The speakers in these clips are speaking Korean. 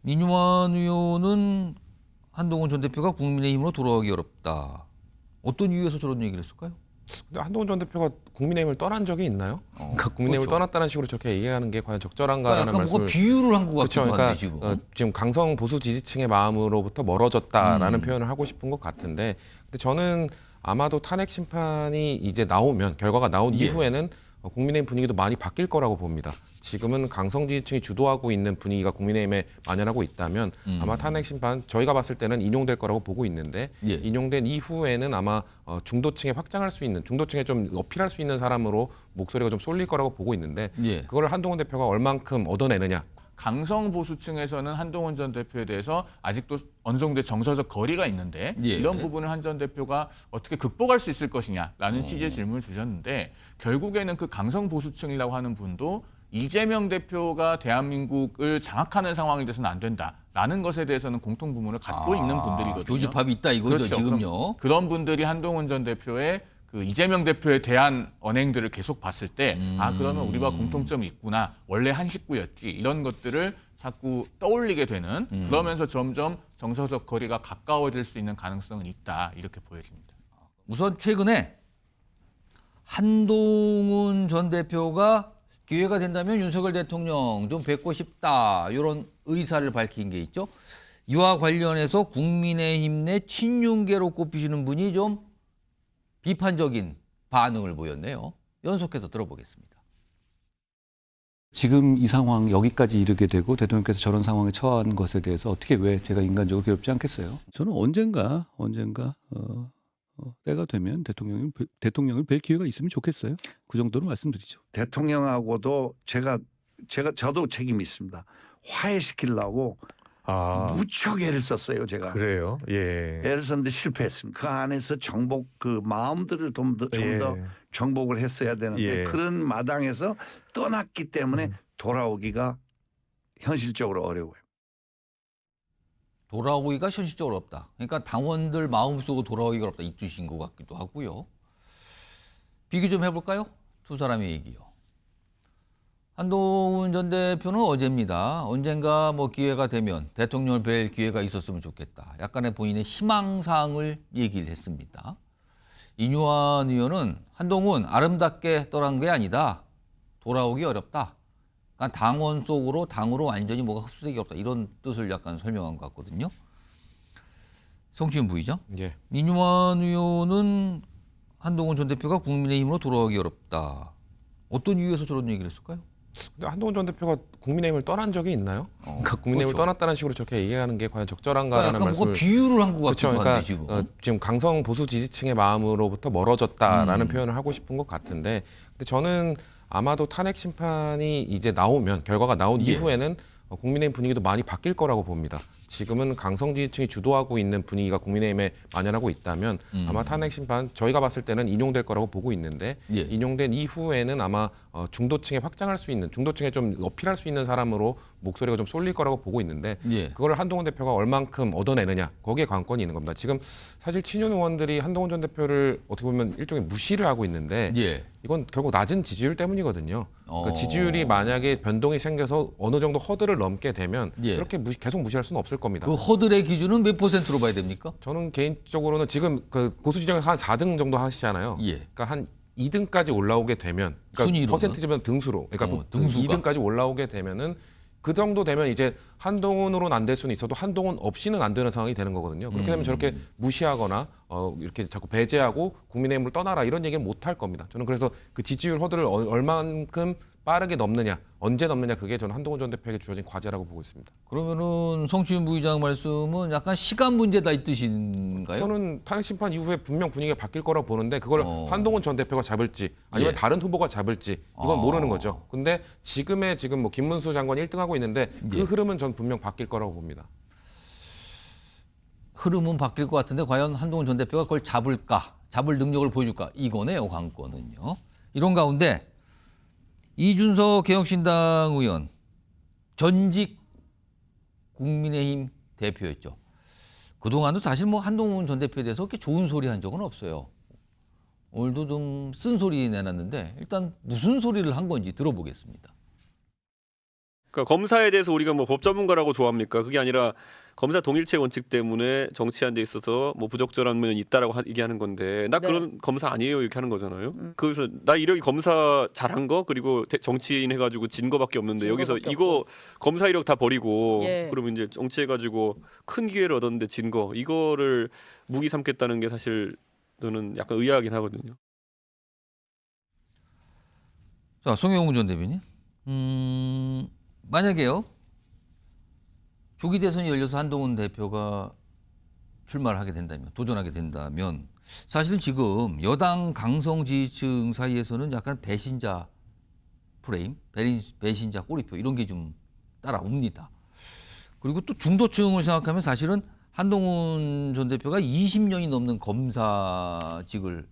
이뉴만 의원은 한동훈 전 대표가 국민의힘으로 돌아가기 어렵다. 어떤 이유에서 저런 얘기를 했을까요? 근데 한동훈 전 대표가 국민의힘을 떠난 적이 있나요? 그러니까 국민의힘을 그렇죠. 떠났다는 식으로 저렇게 얘기하는 게 과연 그러니까 적절한가라는 약간 말씀을. 뭔가 비유를 한 것 그렇죠. 같기도 그러니까 한데 지금. 지금 강성 보수 지지층의 마음으로부터 멀어졌다라는 표현을 하고 싶은 것 같은데, 근데 저는 아마도 탄핵 심판이 이제 나오면 결과가 나온 예. 이후에는 국민의힘 분위기도 많이 바뀔 거라고 봅니다. 지금은 강성 지지층이 주도하고 있는 분위기가 국민의힘에 만연하고 있다면 아마 탄핵 심판 저희가 봤을 때는 인용될 거라고 보고 있는데, 예. 인용된 이후에는 아마 중도층에 확장할 수 있는, 중도층에 좀 어필할 수 있는 사람으로 목소리가 좀 쏠릴 거라고 보고 있는데, 예. 그걸 한동훈 대표가 얼만큼 얻어내느냐. 강성 보수층에서는 한동훈 전 대표에 대해서 아직도 어느 정도의 정서적 거리가 있는데 예. 이런 부분을 한 전 대표가 어떻게 극복할 수 있을 것이냐라는 취지의 질문을 주셨는데, 결국에는 그 강성 보수층이라고 하는 분도 이재명 대표가 대한민국을 장악하는 상황이 돼서는 안 된다라는 것에 대해서는 공통 부문을 갖고 있는 분들이거든요. 교집합이 있다 이거죠. 그렇죠. 지금요. 그런 분들이 한동훈 전 대표의 그 이재명 대표에 대한 언행들을 계속 봤을 때, 그러면 우리와 공통점이 있구나, 원래 한 식구였지, 이런 것들을 자꾸 떠올리게 되는, 그러면서 점점 정서적 거리가 가까워질 수 있는 가능성은 있다, 이렇게 보여집니다. 우선 최근에 한동훈 전 대표가 기회가 된다면 윤석열 대통령 좀 뵙고 싶다 이런 의사를 밝힌 게 있죠. 이와 관련해서 국민의힘 내 친윤계로 꼽히시는 분이 좀 비판적인 반응을 보였네요. 연속해서 들어보겠습니다. 지금 이 상황 여기까지 이르게 되고 대통령께서 저런 상황에 처한 것에 대해서 어떻게 왜 제가 인간적으로 괴롭지 않겠어요? 저는 언젠가 때가 되면 대통령을 뵐 기회가 있으면 좋겠어요. 그 정도로 말씀드리죠. 대통령하고도 저도 책임이 있습니다. 화해시키려고 무척 애를 썼어요, 제가. 그래요? 예. 애를 썼는데 실패했습니다. 그 안에서 정복, 그 마음들을 좀 더 정복을 했어야 되는데 예. 그런 마당에서 떠났기 때문에 돌아오기가 현실적으로 어려워요. 돌아오기가 현실적으로 어렵다. 그러니까 당원들 마음속으로 돌아오기가 어렵다 이 뜻인 것 같기도 하고요. 비교 좀 해볼까요? 두 사람의 얘기요. 한동훈 전 대표는 어제입니다. 언젠가 뭐 기회가 되면 대통령을 뵐 기회가 있었으면 좋겠다. 약간의 본인의 희망사항을 얘기를 했습니다. 이뉴한 의원은 한동훈 아름답게 떠난 게 아니다. 돌아오기 어렵다. 그러니까 당원 속으로 당으로 완전히 뭐가 흡수되기 어렵다. 이런 뜻을 약간 설명한 것 같거든요. 성취윤 부의장. 예. 이뉴만 의원은 한동훈 전 대표가 국민의힘으로 돌아가기 어렵다. 어떤 이유에서 저런 얘기를 했을까요? 근데 한동훈 전 대표가 국민의힘을 떠난 적이 있나요? 그러니까 국민의힘을 그렇죠. 떠났다는 식으로 저렇게 얘기하는 게 과연 적절한가라는 약간 뭔가 말씀을. 비유를 한 것 그렇죠. 같기도 그러니까 한데 지금. 지금 강성 보수 지지층의 마음으로부터 멀어졌다라는 표현을 하고 싶은 것 같은데, 근데 저는 아마도 탄핵 심판이 이제 나오면 결과가 나온 예. 이후에는 국민의힘 분위기도 많이 바뀔 거라고 봅니다. 지금은 강성 지지층이 주도하고 있는 분위기가 국민의힘에 만연하고 있다면 아마 탄핵 심판 저희가 봤을 때는 인용될 거라고 보고 있는데, 예. 인용된 이후에는 아마 중도층에 확장할 수 있는, 중도층에 좀 어필할 수 있는 사람으로 목소리가 좀 쏠릴 거라고 보고 있는데, 예. 그걸 한동훈 대표가 얼만큼 얻어내느냐, 거기에 관건이 있는 겁니다. 지금 사실 친윤 의원들이 한동훈 전 대표를 어떻게 보면 일종의 무시를 하고 있는데, 예. 이건 결국 낮은 지지율 때문이거든요. 그러니까 어. 지지율이 만약에 변동이 생겨서 어느 정도 허들을 넘게 되면 예. 그렇게 계속 무시할 수는 없을 겁니다. 그 허들의 기준은 몇 %로 봐야 됩니까? 저는 개인적으로는 지금 그 보수 지정에서 한 4등 정도 하시잖아요. 예. 그러니까 한 2등까지 올라오게 되면, 그러니까 순위로는? 퍼센티지면 등수로, 그러니까 등수가. 2등까지 올라오게 되면은 그 정도 되면 이제 한동훈으로는 안 될 수는 있어도 한동훈 없이는 안 되는 상황이 되는 거거든요. 그렇게 되면 저렇게 무시하거나 이렇게 자꾸 배제하고 국민의힘을 떠나라 이런 얘기는 못 할 겁니다. 저는 그래서 그 지지율 허들을 얼만큼 빠르게 넘느냐, 언제 넘느냐, 그게 저는 한동훈 전 대표에게 주어진 과제라고 보고 있습니다. 그러면은 성취윤 부의장 말씀은 약간 시간 문제다 이 뜻인가요? 저는 탄핵 심판 이후에 분명 분위기가 바뀔 거라고 보는데, 그걸 한동훈 전 대표가 잡을지 아니면 예. 다른 후보가 잡을지 이건 모르는 거죠. 근데 지금 뭐 김문수 장관이 1등하고 있는데 그 예. 흐름은 전 분명 바뀔 거라고 봅니다. 흐름은 바뀔 것 같은데 과연 한동훈 전 대표가 그걸 잡을까? 잡을 능력을 보여줄까? 이거네요, 관건은요. 이런 가운데 이준석 개혁신당 의원, 전직 국민의힘 대표였죠. 그동안도 사실 뭐 한동훈 전 대표에 대해서 그렇게 좋은 소리 한 적은 없어요. 오늘도 좀 쓴 소리 내놨는데 일단 무슨 소리를 한 건지 들어보겠습니다. 그러니까 검사에 대해서 우리가 뭐 법 전문가라고 좋아합니까? 그게 아니라 검사 동일체 원칙 때문에 정치하는 데 있어서 뭐 부적절한 면이 있다라고 얘기하는 건데 나 네. 그런 검사 아니에요 이렇게 하는 거잖아요. 그래서 나 이력이 검사 잘한 거 그리고 정치인 해가지고 진 거밖에 없는데 진 여기서 거밖에 이거 검사 이력 다 버리고 예. 그러면 이제 정치해가지고 큰 기회를 얻었는데 진 거 이거를 무기 삼겠다는 게 사실 저는 약간 의아하긴 하거든요. 자, 송영훈 전 대변인. 만약에요. 조기 대선이 열려서 한동훈 대표가 출마를 하게 된다면, 도전하게 된다면 사실은 지금 여당 강성 지지층 사이에서는 약간 배신자 프레임, 배신자 꼬리표 이런 게 좀 따라옵니다. 그리고 또 중도층을 생각하면 사실은 한동훈 전 대표가 20년이 넘는 검사직을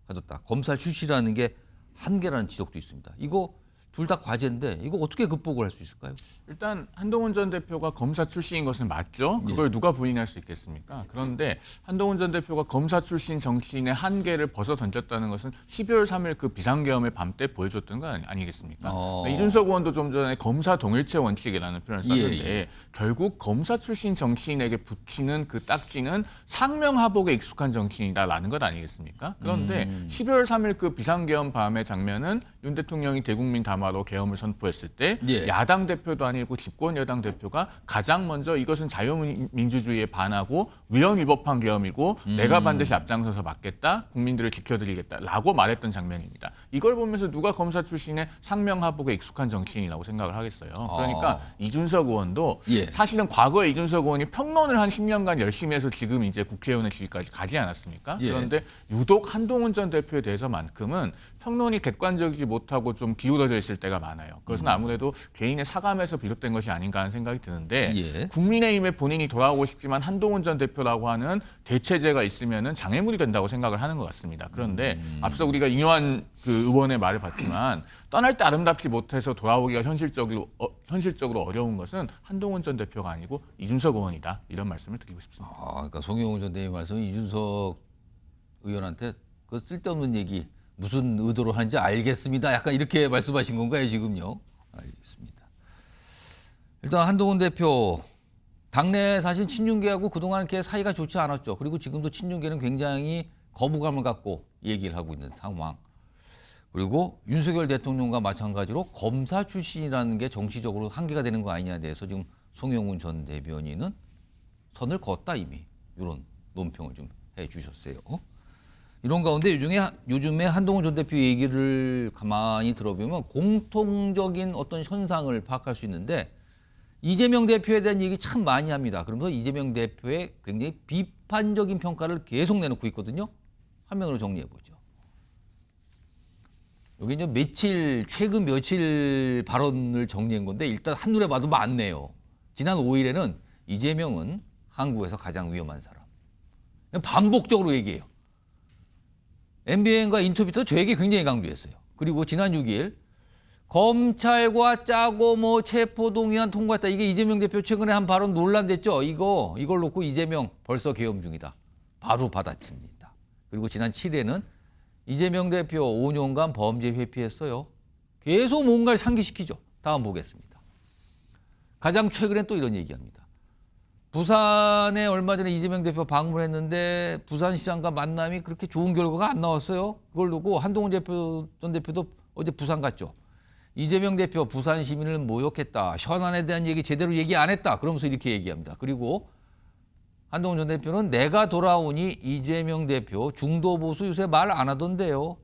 가졌다. 검사 출신이라는 게 한계라는 지적도 있습니다. 이거 둘 다 과제인데 이거 어떻게 극복을 할 수 있을까요? 일단 한동훈 전 대표가 검사 출신인 것은 맞죠. 그걸 누가 부인할 수 있겠습니까? 그런데 한동훈 전 대표가 검사 출신 정치인의 한계를 벗어 던졌다는 것은 12월 3일 그 비상계엄의 밤 때 보여줬던 거 아니겠습니까? 그러니까 이준석 의원도 좀 전에 검사 동일체 원칙이라는 표현을 썼는데 결국 검사 출신 정치인에게 붙이는 그 딱지는 상명하복에 익숙한 정치인이다라는 것 아니겠습니까? 그런데 12월 3일 그 비상계엄 밤의 장면은 윤 대통령이 대국민 담화로 계엄을 선포했을 때 야당 대표도 아니고 집권 여당 대표가 가장 먼저 이것은 자유민주주의에 반하고 위헌위법한 계엄이고 내가 반드시 앞장서서 막겠다, 국민들을 지켜드리겠다라고 말했던 장면입니다. 이걸 보면서 누가 검사 출신의 상명하복에 익숙한 정치인이라고 생각을 하겠어요. 그러니까 이준석 의원도 사실은 과거에 이준석 의원이 평론을 한 10년간 열심히 해서 지금 이제 국회의원의 지위까지 가지 않았습니까? 그런데 유독 한동훈 전 대표에 대해서만큼은 평론이 객관적이지 못하고 좀 기울어져 있을 때가 많아요. 그것은 아무래도 개인의 사감에서 비롯된 것이 아닌가 하는 생각이 드는데 국민의힘에 본인이 돌아오고 싶지만 한동훈 전 대표라고 하는 대체제가 있으면은 장애물이 된다고 생각을 하는 것 같습니다. 그런데 앞서 우리가 이뇨한 그 의원의 말을 봤지만 떠날 때 아름답지 못해서 돌아오기가 현실적으로 어려운 것은 한동훈 전 대표가 아니고 이준석 의원이다. 이런 말씀을 드리고 싶습니다. 그러니까 송영훈 전 대변인 말씀은 이준석 의원한테 그 쓸데없는 얘기 무슨 의도로 하는지 알겠습니다. 약간 이렇게 말씀하신 건가요, 지금요? 알겠습니다. 일단 한동훈 대표 당내 사실 친윤계하고 그동안 이렇게 사이가 좋지 않았죠. 그리고 지금도 친윤계는 굉장히 거부감을 갖고 얘기를 하고 있는 상황. 그리고 윤석열 대통령과 마찬가지로 검사 출신이라는 게 정치적으로 한계가 되는 거 아니냐에 대해서 지금 송영훈 전 대변인은 선을 그었다 이미 이런 논평을 좀 해주셨어요. 이런 가운데 요즘에 한동훈 전 대표 얘기를 가만히 들어보면 공통적인 어떤 현상을 파악할 수 있는데 이재명 대표에 대한 얘기 참 많이 합니다. 그러면서 이재명 대표의 굉장히 비판적인 평가를 계속 내놓고 있거든요. 화면으로 정리해 보죠. 여기 이제 최근 며칠 발언을 정리한 건데 일단 한눈에 봐도 많네요. 지난 5일에는 이재명은 한국에서 가장 위험한 사람. 반복적으로 얘기해요. MBN과 인터뷰 때 저에게 굉장히 강조했어요. 그리고 지난 6일 검찰과 짜고 뭐 체포동의안 통과했다. 이게 이재명 대표 최근에 한 발언 논란됐죠. 이걸 놓고 이재명 벌써 계엄 중이다. 바로 받아칩니다. 그리고 지난 7일에는 이재명 대표 5년간 범죄 회피했어요. 계속 뭔가를 상기시키죠. 다음 보겠습니다. 가장 최근에 또 이런 얘기합니다. 부산에 얼마 전에 이재명 대표 방문했는데 부산시장과 만남이 그렇게 좋은 결과가 안 나왔어요. 그걸 두고 한동훈 전 대표도 어제 부산 갔죠. 이재명 대표 부산 시민을 모욕했다. 현안에 대한 얘기 제대로 얘기 안 했다. 그러면서 이렇게 얘기합니다. 그리고 한동훈 전 대표는 내가 돌아오니 이재명 대표 중도 보수 요새 말 안 하던데요.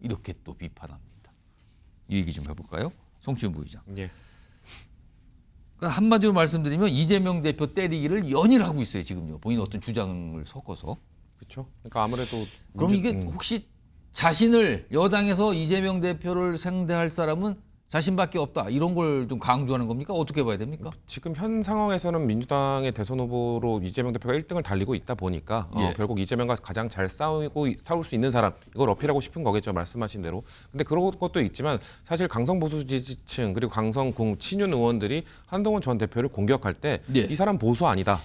이렇게 또 비판합니다. 이 얘기 좀 해볼까요? 송치훈 부의장. 그러니까 한마디로 말씀드리면 이재명 대표 때리기를 연일 하고 있어요. 지금요. 본인 어떤 주장을 섞어서. 그렇죠. 그러니까 아무래도 그럼 이게 혹시 자신을 여당에서 이재명 대표를 상대할 사람은 자신밖에 없다. 이런 걸 좀 강조하는 겁니까? 어떻게 봐야 됩니까? 지금 현 상황에서는 민주당의 대선 후보로 이재명 대표가 1등을 달리고 있다 보니까 결국 이재명과 가장 잘 싸울 수 있는 사람 이걸 어필하고 싶은 거겠죠. 말씀하신 대로. 근데 그런 것도 있지만 사실 강성 보수 지지층 그리고 강성궁 친윤 의원들이 한동훈 전 대표를 공격할 때 이 사람 보수 아니다.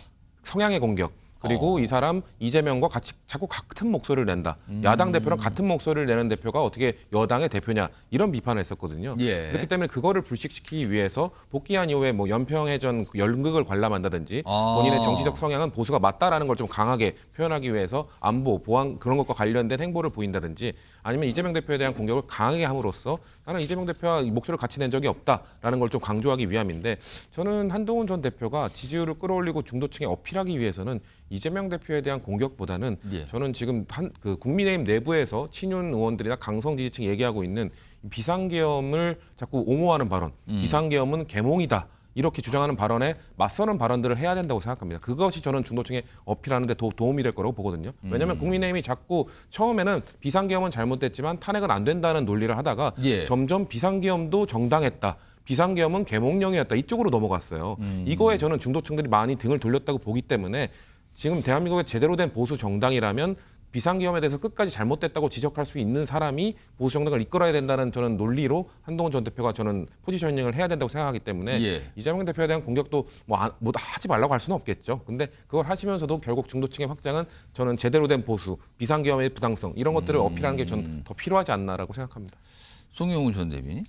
성향의 공격. 그리고 이 사람 이재명과 같이 자꾸 같은 목소리를 낸다. 야당 대표랑 같은 목소리를 내는 대표가 어떻게 여당의 대표냐 이런 비판을 했었거든요. 예. 그렇기 때문에 그거를 불식시키기 위해서 복귀한 이후에 뭐 연평해전 연극을 관람한다든지 본인의 정치적 성향은 보수가 맞다라는 걸 좀 강하게 표현하기 위해서 안보, 보안 그런 것과 관련된 행보를 보인다든지 아니면 이재명 대표에 대한 공격을 강하게 함으로써 나는 이재명 대표와 이 목소리를 같이 낸 적이 없다라는 걸 좀 강조하기 위함인데 저는 한동훈 전 대표가 지지율을 끌어올리고 중도층에 어필하기 위해서는 이재명 대표에 대한 공격보다는 예. 저는 지금 그 국민의힘 내부에서 친윤 의원들이나 강성 지지층 얘기하고 있는 비상계엄을 자꾸 옹호하는 발언, 비상계엄은 계몽이다. 이렇게 주장하는 발언에 맞서는 발언들을 해야 된다고 생각합니다. 그것이 저는 중도층에 어필하는 데 도움이 될 거라고 보거든요. 왜냐하면 국민의힘이 자꾸 처음에는 비상계엄은 잘못됐지만 탄핵은 안 된다는 논리를 하다가 예. 점점 비상계엄도 정당했다. 비상계엄은 계몽령이었다. 이쪽으로 넘어갔어요. 이거에 저는 중도층들이 많이 등을 돌렸다고 보기 때문에 지금 대한민국의 제대로 된 보수 정당이라면 비상계엄에 대해서 끝까지 잘못됐다고 지적할 수 있는 사람이 보수 정당을 이끌어야 된다는 저는 논리로 한동훈 전 대표가 저는 포지셔닝을 해야 된다고 생각하기 때문에 예. 이재명 대표에 대한 공격도 뭐 하지 말라고 할 수는 없겠죠. 근데 그걸 하시면서도 결국 중도층의 확장은 저는 제대로 된 보수, 비상계엄의 부당성 이런 것들을 어필하는 게 전 더 필요하지 않나라고 생각합니다. 송영훈 전 대변인.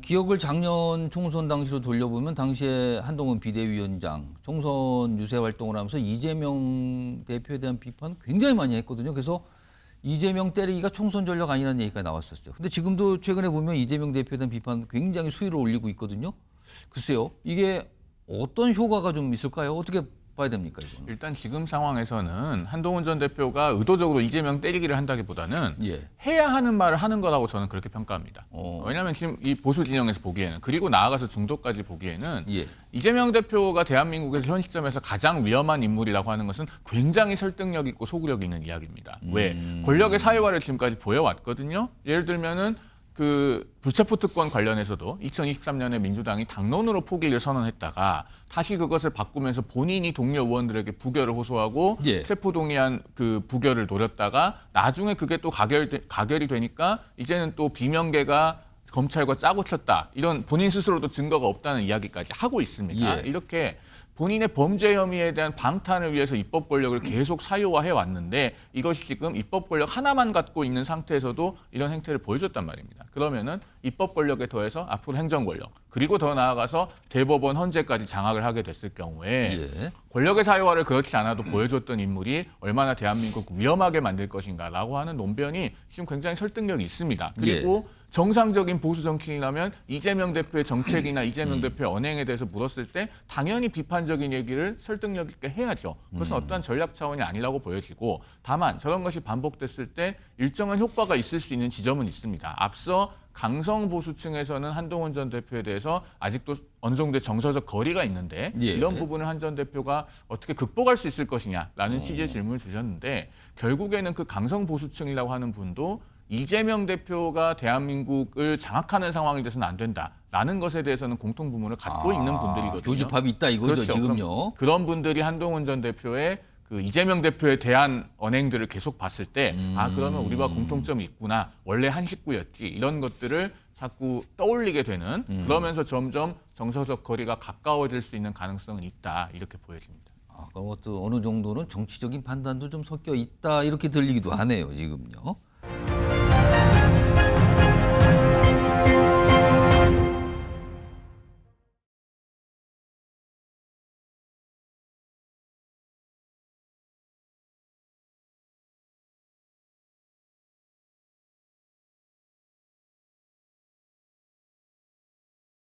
기억을 작년 총선 당시로 돌려보면 당시에 한동훈 비대위원장 총선 유세 활동을 하면서 이재명 대표에 대한 비판 굉장히 많이 했거든요. 그래서 이재명 때리기가 총선 전략 아니라는 얘기가 나왔었어요. 근데 지금도 최근에 보면 이재명 대표에 대한 비판 굉장히 수위를 올리고 있거든요. 글쎄요, 이게 어떤 효과가 좀 있을까요? 어떻게 봐야 됩니까, 이거는? 일단 지금 상황에서는 한동훈 전 대표가 의도적으로 이재명 때리기를 한다기보다는 예. 해야 하는 말을 하는 거라고 저는 그렇게 평가합니다. 어. 왜냐하면 지금 이 보수 진영에서 보기에는 그리고 나아가서 중도까지 보기에는 예. 이재명 대표가 대한민국에서 현 시점에서 가장 위험한 인물이라고 하는 것은 굉장히 설득력 있고 소구력 있는 이야기입니다. 왜? 권력의 사회화를 지금까지 보여왔거든요. 예를 들면은 그 불체포 특권 관련해서도 2023년에 민주당이 당론으로 포기를 선언했다가 다시 그것을 바꾸면서 본인이 동료 의원들에게 부결을 호소하고 예. 체포 동의안 그 부결을 노렸다가 나중에 그게 또 가결이 되니까 이제는 또 비명계가 검찰과 짜고 쳤다. 이런 본인 스스로도 증거가 없다는 이야기까지 하고 있습니다. 예. 이렇게 본인의 범죄 혐의에 대한 방탄을 위해서 입법 권력을 계속 사유화해 왔는데 이것이 지금 입법 권력 하나만 갖고 있는 상태에서도 이런 행태를 보여줬단 말입니다. 그러면은 입법 권력에 더해서 앞으로 행정 권력 그리고 더 나아가서 대법원 헌재까지 장악을 하게 됐을 경우에 예. 권력의 사유화를 그렇지 않아도 보여줬던 인물이 얼마나 대한민국 위험하게 만들 것인가라고 하는 논변이 지금 굉장히 설득력이 있습니다. 그리고 정상적인 보수 정치인이라면 이재명 대표의 정책이나 이재명 대표의 언행에 대해서 물었을 때 당연히 비판적인 얘기를 설득력 있게 해야죠. 그것은 어떠한 전략 차원이 아니라고 보여지고 다만 저런 것이 반복됐을 때 일정한 효과가 있을 수 있는 지점은 있습니다. 앞서 강성 보수층에서는 한동훈 전 대표에 대해서 아직도 어느 정도의 정서적 거리가 있는데 예. 이런 부분을 한 전 대표가 어떻게 극복할 수 있을 것이냐라는 취지의 질문을 주셨는데 결국에는 그 강성 보수층이라고 하는 분도 이재명 대표가 대한민국을 장악하는 상황이 돼서는 안 된다라는 것에 대해서는 공통 부문을 갖고 있는 분들이거든요. 교집합이 있다 이거죠, 그렇죠. 지금요. 그런 분들이 한동훈 전 대표의 그 이재명 대표에 대한 언행들을 계속 봤을 때 그러면 우리와 공통점이 있구나. 원래 한 식구였지. 이런 것들을 자꾸 떠올리게 되는 그러면서 점점 정서적 거리가 가까워질 수 있는 가능성은 있다. 이렇게 보여집니다. 그것도 어느 정도는 정치적인 판단도 좀 섞여 있다 이렇게 들리기도 하네요, 지금요.